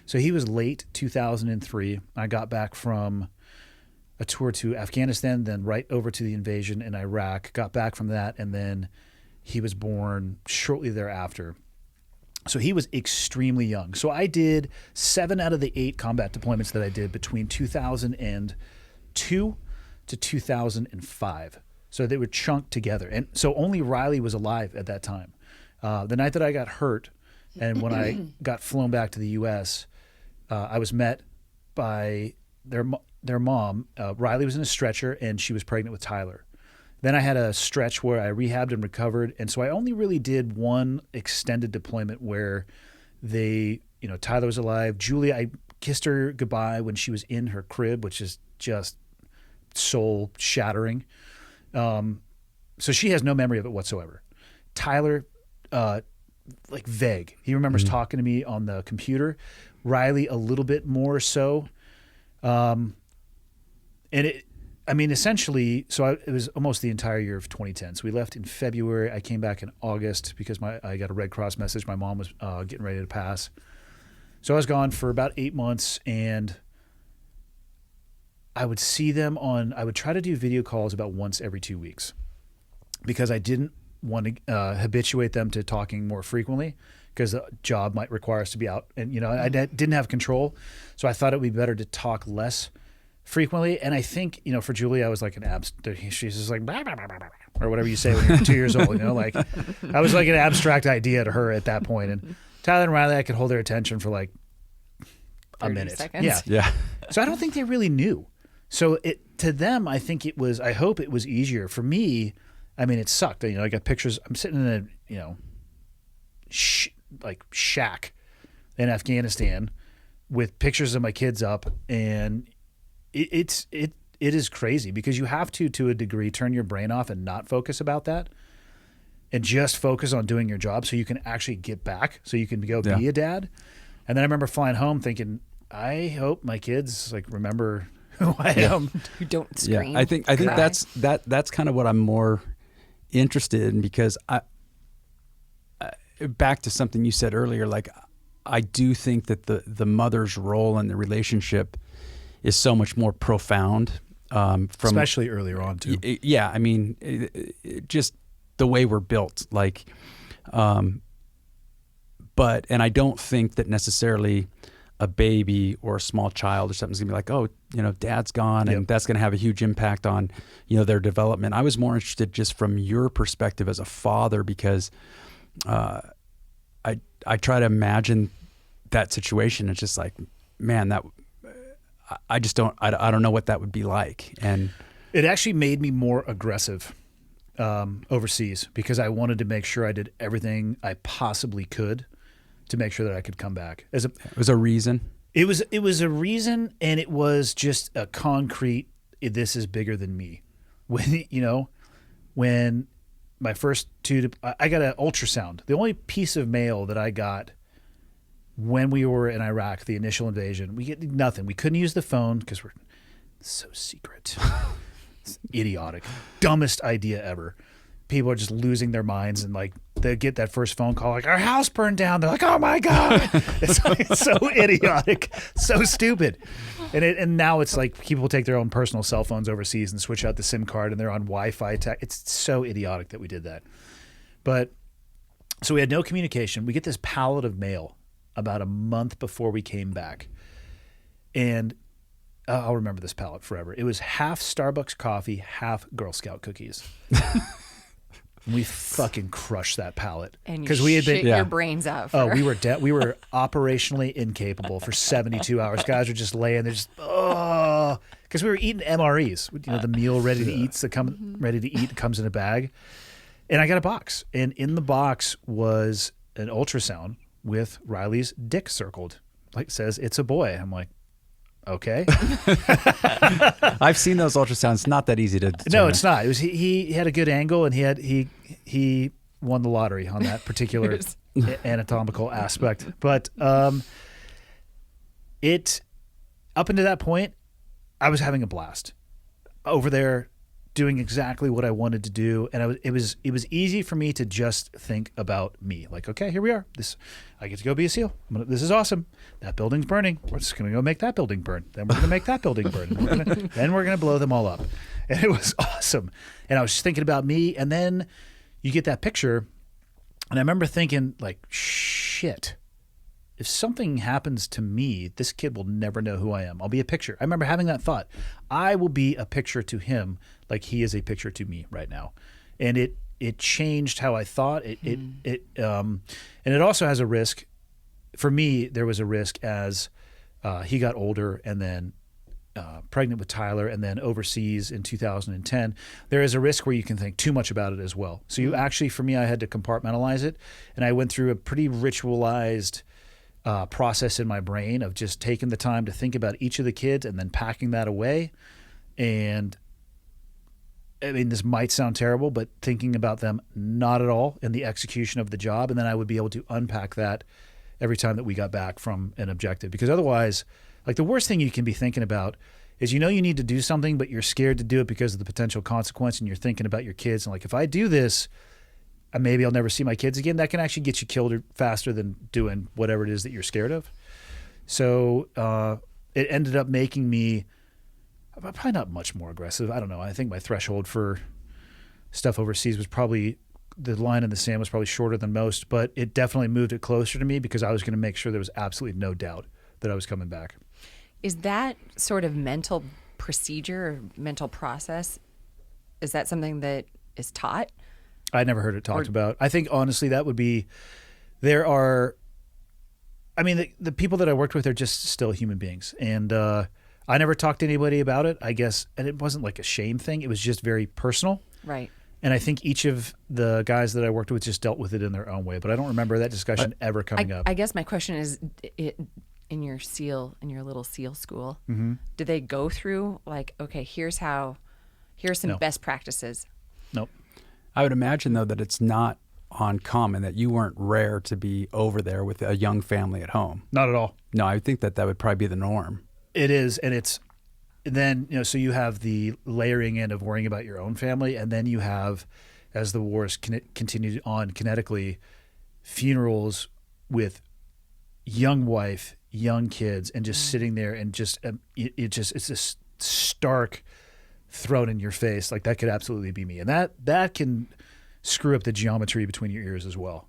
So he was late 2003. I got back from a tour to Afghanistan, then right over to the invasion in Iraq, got back from that, and then he was born shortly thereafter. So he was extremely young. So I did 7 out of the 8 combat deployments that I did between 2002 to 2005. So they were chunked together. And so only Riley was alive at that time. The night that I got hurt and when I got flown back to the U.S., I was met by their mom. Riley was in a stretcher and she was pregnant with Tyler. Then I had a stretch where I rehabbed and recovered. And so I only really did one extended deployment where Tyler was alive. Julie, I kissed her goodbye when she was in her crib, which is just soul shattering. So she has no memory of it whatsoever. Tyler, vague. He remembers talking to me on the computer. Riley, a little bit more so. Essentially, it was almost the entire year of 2010. So we left in February. I came back in August because I got a Red Cross message. My mom was getting ready to pass. So I was gone for about 8 months, and I would see them I would try to do video calls about once every 2 weeks because I didn't want to habituate them to talking more frequently because the job might require us to be out. And, I didn't have control. So I thought it would be better to talk less frequently. And I think, for Julie, I was like she's just like, blah, blah, blah, blah, blah, or whatever you say when you're 2 years old, I was like an abstract idea to her at that point. And Tyler and Riley, I could hold their attention for like a minute. Seconds. Yeah. So I don't think they really knew. So to them, I hope it was easier. For me, it sucked. I got pictures. I'm sitting in a, shack in Afghanistan with pictures of my kids up, and it is crazy because you have to a degree, turn your brain off and not focus about that and just focus on doing your job so you can actually get back, so you can go be a dad. And then I remember flying home thinking, I hope my kids remember who I am. Who don't scream. Yeah, I think that's kind of what I'm more interested in, because I back to something you said earlier, I do think that the mother's role in the relationship is so much more profound. Especially earlier on too. Yeah, just the way we're built. And I don't think that necessarily a baby or a small child or something's gonna be like, oh, dad's gone, and that's gonna have a huge impact on, their development. I was more interested just from your perspective as a father, because I try to imagine that situation. It's just like, man, I don't know what that would be like. And it actually made me more aggressive overseas because I wanted to make sure I did everything I possibly could to make sure that I could come back. It was a reason. It was a reason, and it was just a concrete, this is bigger than me. When my first I got an ultrasound. The only piece of mail that I got when we were in Iraq, the initial invasion, we get nothing. We couldn't use the phone because we're so secret. It's idiotic. Dumbest idea ever. People are just losing their minds, and they get that first phone call, our house burned down. They're like, oh my God. It's so idiotic, so stupid. And now it's like people take their own personal cell phones overseas and switch out the SIM card, and they're on Wi-Fi tech. It's so idiotic that we did that. But so we had no communication. We get this pallet of mail about a month before we came back. And I'll remember this pallet forever. It was half Starbucks coffee, half Girl Scout cookies. We fucking crushed that pallet. And you shit your brains out. We were we were operationally incapable for 72 hours. Guys were just laying there, because we were eating MREs. The meal ready to eat ready to eat comes in a bag. And I got a box, and in the box was an ultrasound with Riley's dick circled. It says it's a boy. I'm like, okay. I've seen those ultrasounds. Not that easy to determine. No, it's not. It was he had a good angle, and he won the lottery on that particular anatomical aspect. But it up until that point, I was having a blast over there, doing exactly what I wanted to do, and it was easy for me to just think about me. Like, okay, here we are. I get to go be a SEAL. This is awesome. That building's burning. We're just gonna go make that building burn. Then we're gonna make that building burn. Then we're gonna blow them all up. And it was awesome. And I was just thinking about me, and then you get that picture, and I remember thinking, like, shit. If something happens to me, this kid will never know who I am. I'll be a picture. I remember having that thought. I will be a picture to him like he is a picture to me right now. And it changed how I thought. And it also has a risk. For me, there was a risk as he got older and then pregnant with Tyler and then overseas in 2010. There is a risk where you can think too much about it as well. So you actually, for me, I had to compartmentalize it. And I went through a pretty ritualized process in my brain of just taking the time to think about each of the kids and then packing that away. And I mean, this might sound terrible, but thinking about them not at all in the execution of the job. And then I would be able to unpack that every time that we got back from an objective. Because otherwise, like, the worst thing you can be thinking about is, you need to do something, but you're scared to do it because of the potential consequence. And you're thinking about your kids and, like, if I do this, maybe I'll never see my kids again. That can actually get you killed faster than doing whatever it is that you're scared of. So it ended up making me probably not much more aggressive. I don't know. I think my threshold for stuff overseas was probably, the line in the sand was probably shorter than most, but it definitely moved it closer to me because I was going to make sure there was absolutely no doubt that I was coming back. Is that sort of mental procedure or mental process, is that something that is taught? I never heard it talked about. I think, honestly, that would be, the people that I worked with are just still human beings. And I never talked to anybody about it, I guess. And it wasn't like a shame thing. It was just very personal. Right. And I think each of the guys that I worked with just dealt with it in their own way. But I don't remember that discussion ever coming up. I guess my question is, in your little SEAL school, did they go through, like, okay, here's some best practices? Nope. I would imagine, though, that it's not uncommon, that you weren't rare to be over there with a young family at home. Not at all. No, I think that would probably be the norm. It is, and it's then, so you have the layering in of worrying about your own family, and then you have, as the wars continued on kinetically, funerals with young wife, young kids, and just sitting there and just it's this stark thrown in your face. Like, that could absolutely be me, and that can screw up the geometry between your ears as well.